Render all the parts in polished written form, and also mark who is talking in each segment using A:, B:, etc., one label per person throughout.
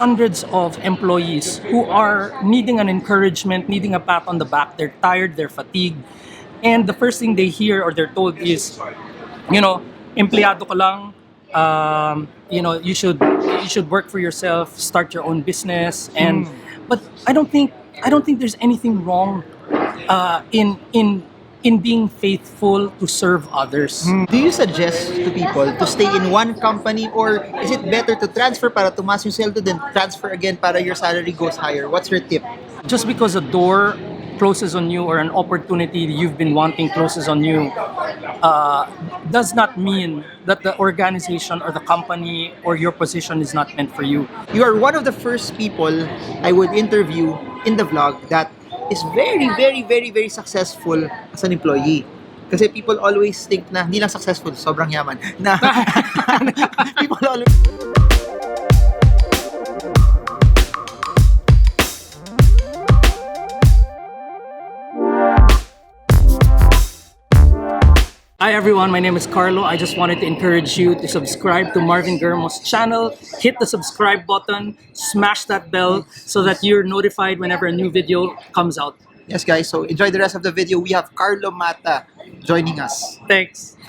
A: hundreds of employees who are needing an encouragement, needing a pat on the back. They're tired, they're fatigued, and the first thing they hear or they're told is, empleyado ka lang. You should work for yourself, start your own business, and but I don't think there's anything wrong in being faithful to serve others.
B: Do you suggest to people to stay in one company, or is it better to transfer para tumaas yung sweldo then transfer again para your salary goes higher? What's your tip?
A: Just because a door closes on you or an opportunity you've been wanting closes on you does not mean that the organization or the company or your position is not meant for you.
B: You are one of the first people I would interview in the vlog that is very, very, very, very successful as an employee. Kasi people always think na hindi lang successful, sobrang yaman. Na people always...
A: Hi everyone, my name is Carlo. I just wanted to encourage you to subscribe to Marvin Germo's channel. Hit the subscribe button, smash that bell so that you're notified whenever a new video comes out.
B: Yes guys, so enjoy the rest of the video. We have Carlo Mata joining us.
A: Thanks.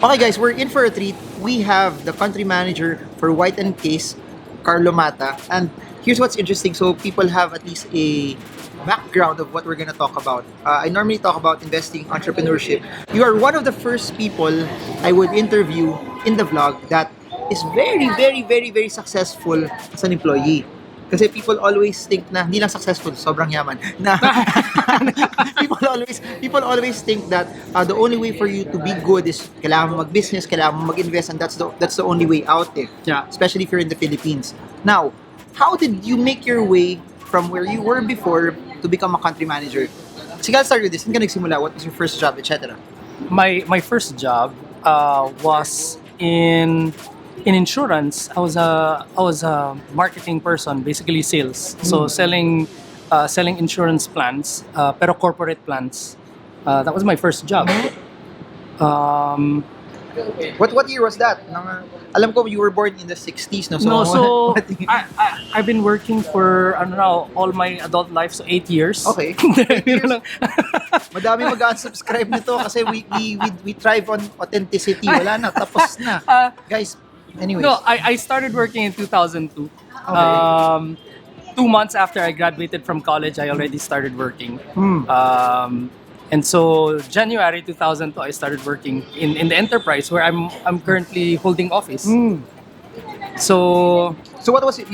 B: Okay guys, we're in for a treat. We have the country manager for White & Case, Carlo Mata. And here's what's interesting. So people have at least a background of what we're gonna talk about. I normally talk about investing, entrepreneurship. You are one of the first people I would interview in the vlog that is very, very, very, very successful as an employee. Kasi people always think na hindi lang successful, sobrang yaman. Na people always think that the only way for you to be good is kailangan mo mag-business, kailangan mo mag-invest, and that's the only way out eh.
A: Yeah.
B: Especially if you're in the Philippines. Now, how did you make your way from where you were before to become a country manager? Sige, I'll start with this. Saan ka nagsimula? What was your first job, etc.?
A: My first job was in insurance. I was a marketing person, basically sales. So selling insurance plans, pero corporate plans. That was my first job.
B: What year was that? Alam ko you were born in the 60s, no?
A: So I've been working for all my adult life, so 8 years.
B: Okay. Madami mag-unsubscribe nito kasi we thrive on authenticity. Wala na, tapos na. Guys, anyways.
A: No, I started working in 2002.
B: Okay.
A: 2 months after I graduated from college, I already started working. And so January 2002, I started working in the enterprise where I'm currently holding office. So
B: what was it?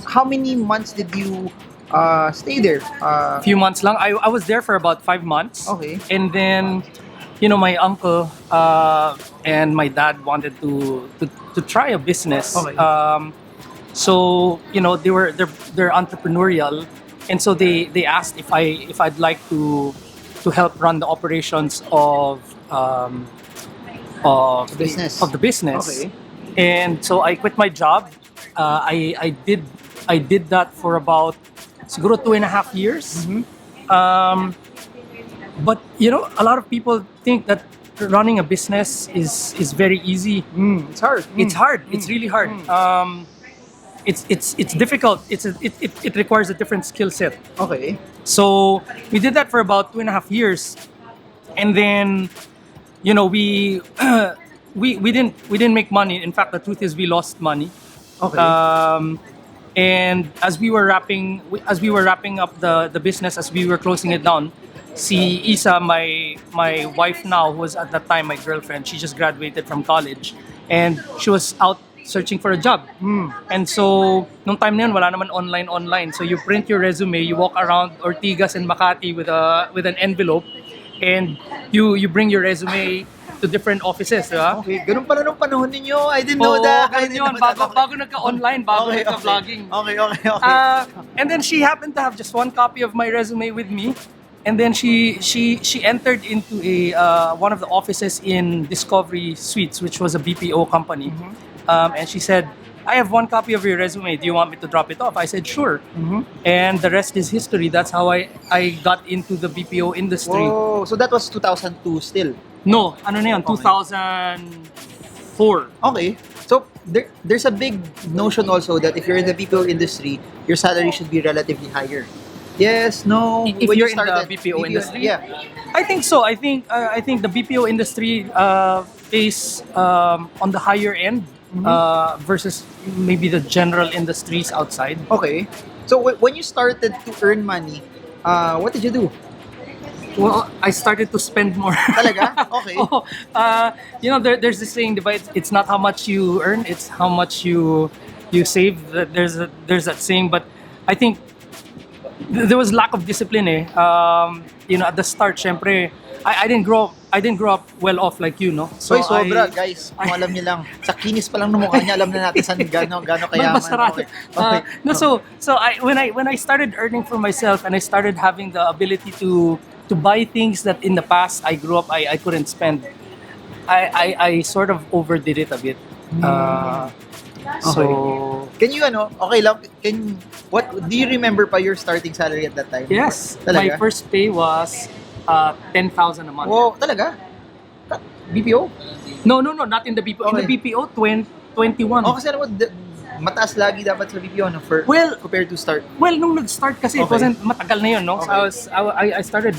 B: How many months did you stay there?
A: few months lang. I was there for about 5 months.
B: Okay.
A: And then, my uncle and my dad wanted to try a business.
B: Okay.
A: So they're entrepreneurial, and so they asked if I'd like to help run the operations of
B: The business.
A: the business.
B: Okay.
A: And so I quit my job. I did that for about siguro 2.5 years. But a lot of people think that running a business is very easy.
B: It's hard.
A: It's hard. It's really hard. It's difficult. It requires a different skill set.
B: Okay.
A: So we did that for about 2.5 years, and then we we didn't make money. In fact, the truth is we lost money.
B: Okay.
A: And as we were wrapping up the business, as we were closing it down, si Isa, my wife now, who was at that time my girlfriend, she just graduated from college, and she was out searching for a job. And so, nung time na yun, wala naman online. So you print your resume, you walk around Ortigas and Makati with an envelope, and you bring your resume to different offices, di ba?
B: Okay. Ganun pala nung panahon ninyo. I didn't know that. I didn't
A: Yun,
B: know that.
A: bago nagka-online, bago
B: Okay,
A: nagka-vlogging.
B: Okay.
A: And then she happened to have just one copy of my resume with me, and then she entered into one of the offices in Discovery Suites, which was a BPO company. And she said, I have one copy of your resume. Do you want me to drop it off? I said, sure. And the rest is history. That's how I got into the BPO industry.
B: Whoa, so that was 2002 still.
A: No, ano na yun?
B: Okay.
A: 2000... 4.
B: Okay. So there's a big notion also that if you're in the BPO industry, your salary should be relatively higher. Yes, no.
A: If
B: When you
A: you're in the
B: started,
A: BPO industry,
B: yeah.
A: I think so. I think the BPO industry is on the higher end versus maybe the general industries outside.
B: Okay. So when you started to earn money, what did you do?
A: Well, I started to spend more.
B: Talaga? Okay.
A: Oh, there's this saying, diba? It's not how much you earn; it's how much you save. There's that saying, but I think there was lack of discipline. At the start, syempre, I didn't grow up well off like you, no.
B: So sobra, guys. Kung alam niyo lang, sa kinis pa lang ng mukha niya, alam na natin saan gano kayaman.
A: Masarado.
B: Okay. Okay.
A: No, so when I started earning for myself and I started having the ability to buy things that in the past I grew up I couldn't spend, I sort of overdid it a bit. So
B: Can you okay lang, what do you remember pa your starting salary at that time?
A: yes,
B: Talaga?
A: my first pay was 10,000 a month.
B: Wow, talaga? BPO?
A: No, not in the BPO. In the
B: Okay.
A: BPO, 21.
B: Oh, kasi alam mo, mataas lagi dapat sa BPO no,
A: Well,
B: compared to start.
A: Well, nung nag-start kasi, it
B: Okay.
A: wasn't matagal na yun, no?
B: Okay.
A: I started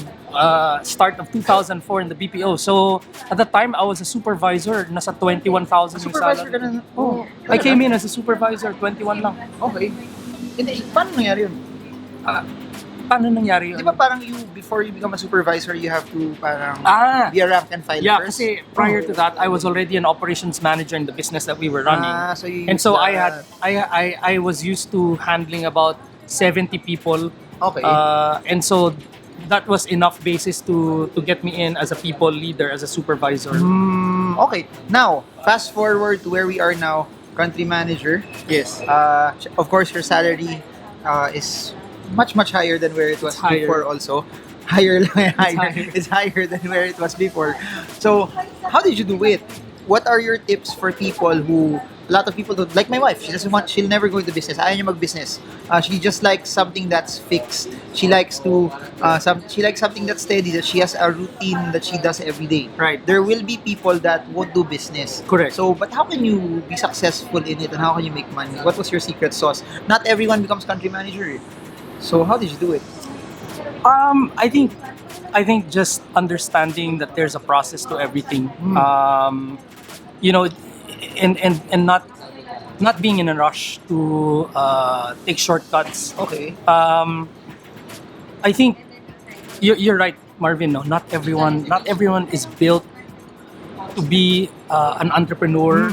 A: start of 2004 in the BPO. So, at the time, I was a supervisor. Nasa 21,000 yung
B: Supervisor
A: salary.
B: ka na. Oh,
A: I came in as a supervisor, 21 lang.
B: Okay. Hindi, paano nangyari yun?
A: Paano nangyari yun?
B: Di ba parang before you become a supervisor, you have to parang be a rank and file
A: Yeah,
B: first?
A: kasi prior to that, I was already an operations manager in the business that we were running.
B: So you
A: And
B: used
A: so
B: that.
A: I was used to handling about 70 people.
B: Okay.
A: And so that was enough basis to get me in as a people leader, as a supervisor.
B: Okay. Now, fast forward to where we are now, country manager.
A: Yes.
B: Of course, your salary is much higher than where it was
A: Higher.
B: before. Also, higher lang, higher.
A: higher.
B: It's higher than where it was before. So, how did you do it? What are your tips for people who? A lot of people don't, like my wife. She'll never go into business. Ayaw niya mag-business. She just likes something that's fixed. She likes something that's steady. That she has a routine that she does every day.
A: Right.
B: There will be people that won't do business.
A: Correct.
B: So, but how can you be successful in it and how can you make money? What was your secret sauce? Not everyone becomes country manager. So, how did you do it?
A: I think just understanding that there's a process to everything. And not being in a rush to take shortcuts.
B: Okay.
A: I think you're right, Marvin. No, not everyone is built to be an entrepreneur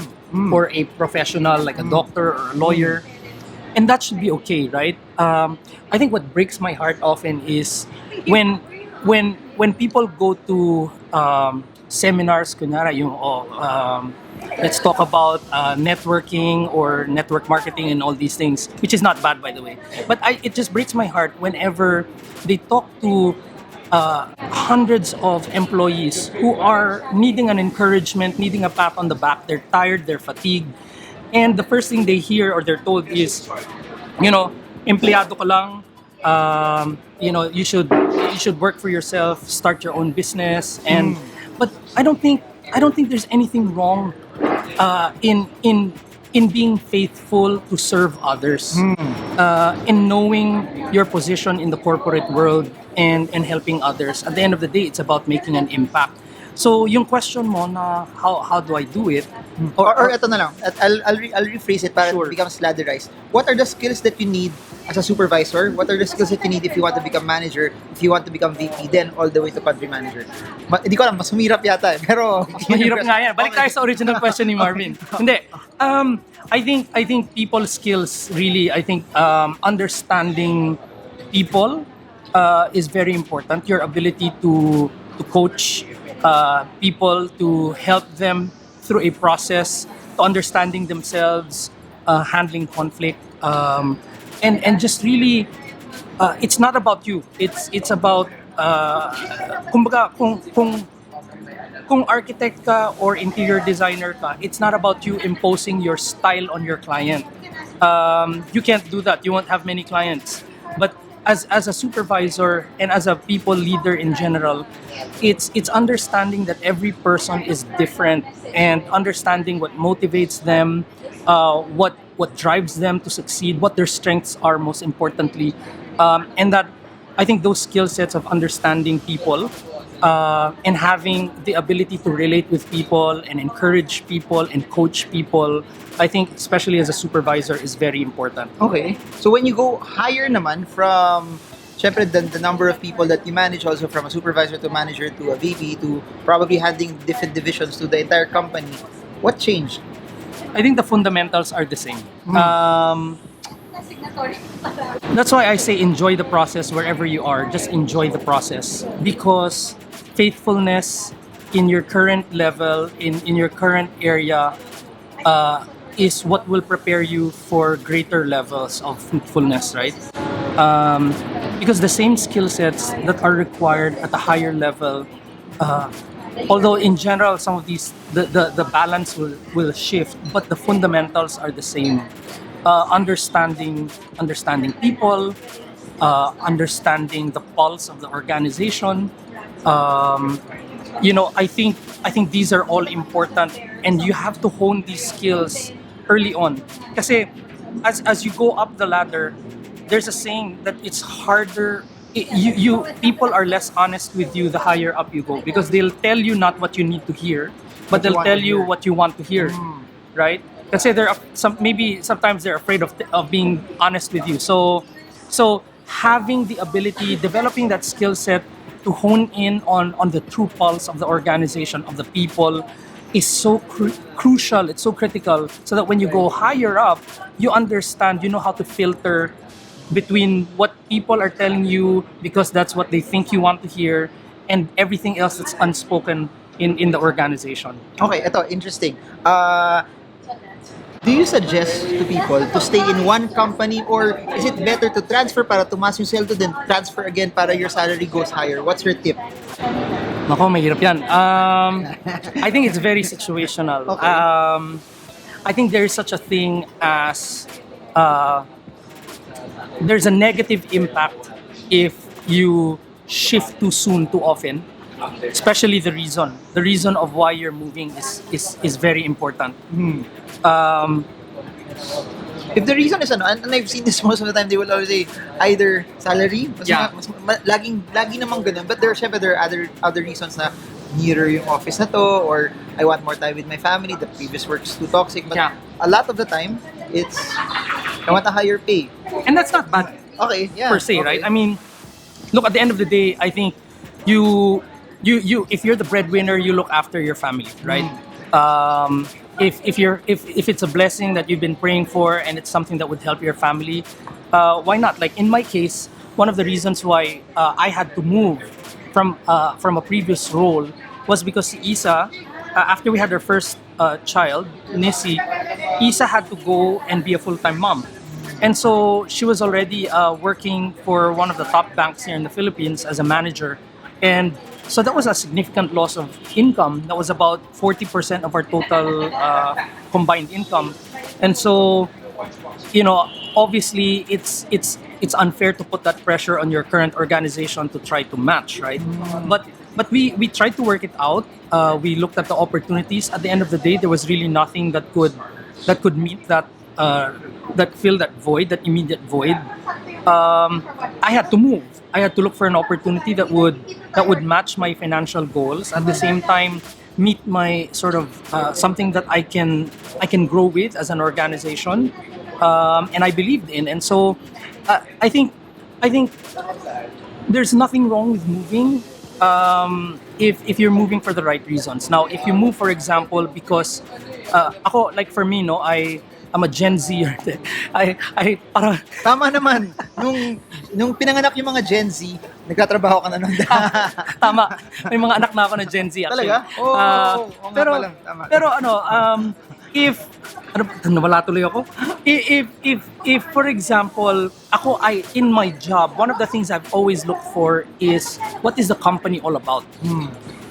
A: or a professional like a doctor or a lawyer, and that should be okay, right? I think what breaks my heart often is when people go to seminars, kunyara, let's talk about networking or network marketing and all these things, which is not bad, by the way. But it just breaks my heart whenever they talk to hundreds of employees who are needing an encouragement, needing a pat on the back. They're tired, they're fatigued. And the first thing they hear or they're told is, empleyado ka lang, you should work for yourself, start your own business. And but I don't think there's anything wrong in being faithful to serve others, in knowing your position in the corporate world and helping others. At the end of the day, it's about making an impact. So yung question mo na how do I do it?
B: Or ito na lang. I'll rephrase it para
A: Sure.
B: it becomes sladderized. What are the skills that you need as a supervisor? What are the skills that you need if you want to become manager, if you want to become VP, then all the way to country manager? Hindi ko alam, mas humirap yata eh. Pero
A: Mahirap nga yan. Balik tayo sa original question ni Marvin. Hindi. I think people skills really, understanding people is very important. Your ability to coach people, to help them through a process, to understanding themselves, handling conflict, and just really, it's not about you. It's about kumbaga kung architect ka or interior designer ka, it's not about you imposing your style on your client. You can't do that. You won't have many clients. But as a supervisor and as a people leader in general, it's understanding that every person is different and understanding what motivates them, what drives them to succeed, what their strengths are most importantly, and that I think those skill sets of understanding people and having the ability to relate with people and encourage people and coach people, I think especially as a supervisor is very important.
B: Okay. So when you go higher naman from, syempre, the number of people that you manage, also from a supervisor to manager to a VP to probably handling different divisions to the entire company, what changed?
A: I think the fundamentals are the same. That's why I say enjoy the process wherever you are. Just enjoy the process because faithfulness in your current level, in your current area, is what will prepare you for greater levels of fruitfulness, right? Um, because the same skill sets that are required at a higher level, uh, although in general some of these the balance will shift, but the fundamentals are the same. Understanding people, understanding the pulse of the organization. Um, I think these are all important, and you have to hone these skills early on. Kasi as you go up the ladder, there's a saying that it's harder. You people are less honest with you the higher up you go because they'll tell you not what you need to hear, but
B: What you
A: they'll
B: want
A: tell
B: to
A: you
B: hear.
A: what you want to hear, right? Kasi sometimes they're afraid of being honest with you. So having the ability, developing that skill set to hone in on the true pulse of the organization, of the people, is so crucial. It's so critical, so that when you go higher up, you understand, you know how to filter between what people are telling you because that's what they think you want to hear, and everything else that's unspoken in the organization.
B: Okay, ito, interesting. Do you suggest to people to stay in one company, or is it better to transfer para tumaas yung sweldo then transfer again para your salary goes higher? What's your tip?
A: Nako, mahirap yan. I think it's very situational.
B: Okay.
A: I think there is such a thing as there's a negative impact if you shift too soon, too often. Especially the reason of why you're moving is very important. Um,
B: If the reason is ano, and I've seen this most of the time, they will always say either salary,
A: Yeah.
B: lagi namang ganun, but there are other reasons na nearer yung office na to, or I want more time with my family, the previous work is too toxic, but
A: Yeah.
B: a lot of the time, it's I want a higher pay.
A: and that's not bad
B: Okay, yeah.
A: per se,
B: okay.
A: right? I mean, look, at the end of the day, I think you if you're the breadwinner, you look after your family, right? If it's a blessing that you've been praying for and it's something that would help your family, why not? Like in my case, one of the reasons why I had to move from a previous role was because Isa, after we had our first child, Nisi, Isa had to go and be a full-time mom. And so she was already working for one of the top banks here in the Philippines as a manager. And so that was a significant loss of income. That was about 40% of our total combined income. And so, obviously it's unfair to put that pressure on your current organization to try to match, right? But we tried to work it out. We looked at the opportunities. At the end of the day, there was really nothing that could meet that fill that void, that immediate void. I had to move. I had to look for an opportunity that would match my financial goals. At the same time, meet my sort of something that I can grow with as an organization, and I believed in. And so, I think there's nothing wrong with moving. If you're moving for the right reasons. Now, if you move, for example, because like for me, no, I'm a Gen Zer. I para
B: Tama naman. Nung pinanganak yung mga Gen Z, nagtatrabaho ka na nun.
A: tama. May mga anak na ako na Gen Z actually.
B: Talaga? Oo, oo nga
A: pero
B: pala. Tama.
A: pero if nawala tuloy ako. If for example, in my job, one of the things I've always looked for is what is the company all about?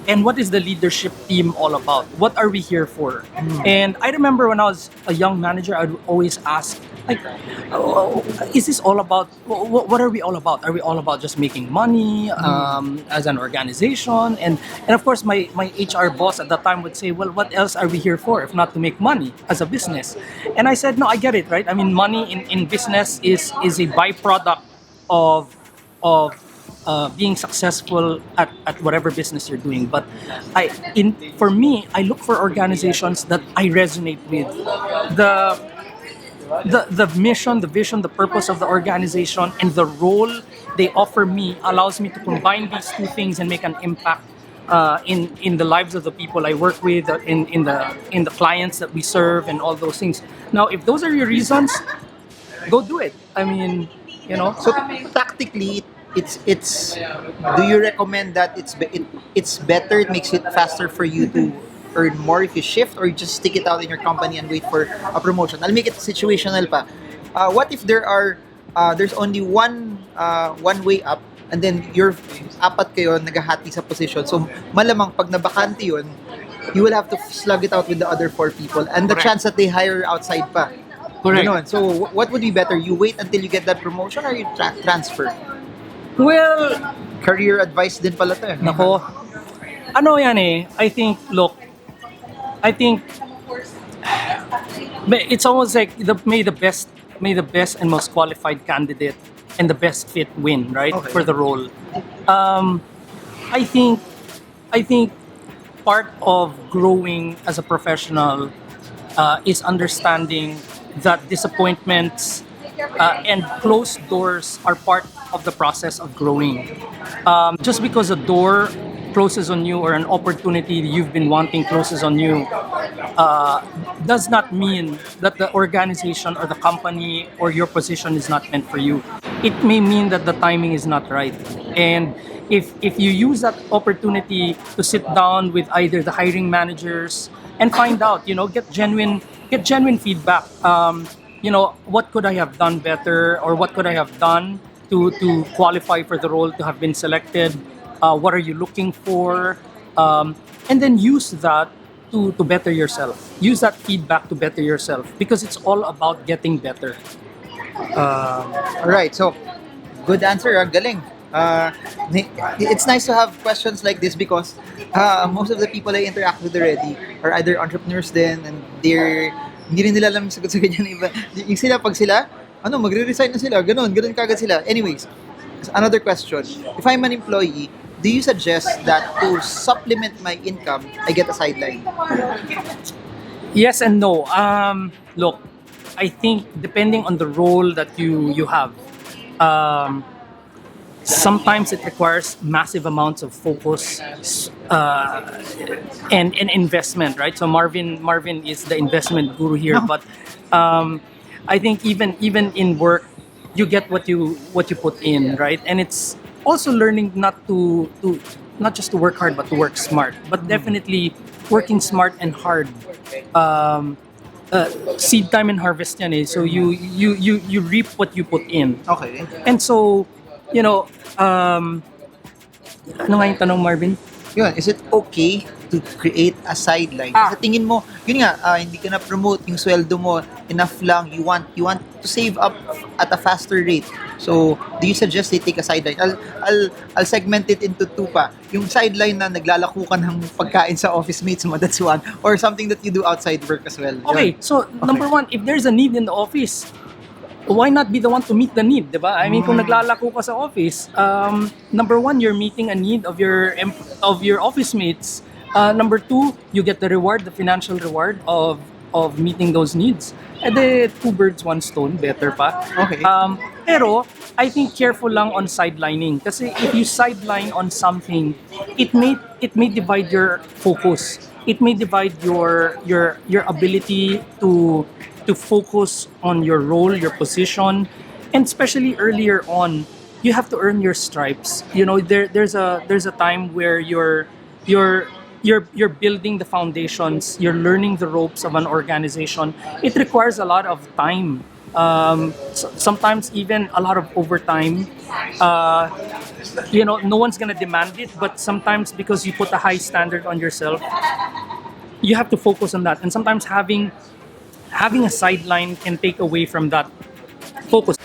A: And what is the leadership team all about? What are we here for? And I remember when I was a young manager, I would always ask Like, oh, is this all about? What are we all about? Are we all about just making money as an organization? And of course, my HR boss at that time would say, well, what else are we here for if not to make money as a business? And I said, no, I get it, right? I mean, money in business is a byproduct of of being successful at whatever business you're doing. But for me, I look for organizations that I resonate with. The the mission, the vision, the purpose of the organization, and the role they offer me allows me to combine these two things and make an impact in the lives of the people I work with, in the clients that we serve, and all those things. Now, if those are your reasons, go do it. I mean, you know.
B: So tactically, it's. Do you recommend that it's better? It makes it faster for you to earn more if you shift, or you just stick it out in your company and wait for a promotion. I'll make it situational pa. What if there's only one way up, and then you're apat kayo naghahati sa position. So malamang pag nabakante yun, you will have to slug it out with the other four people, and the
A: Correct.
B: chance that they hire outside pa.
A: Correct.
B: Ganon. So what would be better? You wait until you get that promotion, or you transfer?
A: Well,
B: Career advice din pala to eh.
A: nako, ano yan eh, I think it's almost like may the best and most qualified candidate and the best fit win, right?
B: Okay.
A: For the role. Um, I think I think part of growing as a professional is understanding that disappointments and closed doors are part of the process of growing. Just because a door closes on you or an opportunity you've been wanting closes on you does not mean that the organization or the company or your position is not meant for you. It may mean that the timing is not right. And if you use that opportunity to sit down with either the hiring managers and find out, get genuine feedback. What could I have done better, or what could I have done to qualify for the role, to have been selected? What are you looking for? And then use that to better yourself. Use that feedback to better yourself, because it's all about getting better.
B: Alright, so good answer, galing. It's nice to have questions like this because most of the people I interact with already are either entrepreneurs then, and hindi rin nila alam yung sagot sa ganyan iba. Yung sila, pag sila, magre-resign na sila, ganun kagad sila. Anyways, another question. If I'm an employee, do you suggest that to supplement my income, I get a sideline?
A: Yes and no. Look, I think depending on the role that you have, sometimes it requires massive amounts of focus and investment, right? So Marvin is the investment guru here, but I think even in work, you get what you put in, right? And it's also learning not just to work hard, but to work smart. But definitely working smart and hard. Seed time and harvest yan eh. So you reap what you put in.
B: Okay.
A: And so, ano nga yung tanong, Marvin?
B: Yun, is it okay to create a sideline? Kasi tingin mo, yun nga, hindi ka na-promote, yung sweldo mo, enough lang, you want to save up at a faster rate. So, do you suggest they take a sideline? I'll segment it into two pa. Yung sideline na naglalako ka ng pagkain sa office mates mo, that's one. Or something that you do outside work as well.
A: Okay,
B: Yun.
A: so number one, if there's a need in the office, why not be the one to meet the need, diba? I mean, kung naglalako ka sa office, number one, you're meeting a need of your office mates. Number two, you get the financial reward of meeting those needs. And then, two birds, one stone, better pa.
B: Okay.
A: Pero, I think careful lang on sidelining. Kasi if you sideline on something, it may divide your focus. It may divide your ability to focus on your role, your position, and especially earlier on, you have to earn your stripes. There's a time where you're building the foundations, you're learning the ropes of an organization. It requires a lot of time. Sometimes even a lot of overtime. No one's gonna demand it, but sometimes because you put a high standard on yourself, you have to focus on that. And sometimes having having a sideline can take away from that focus.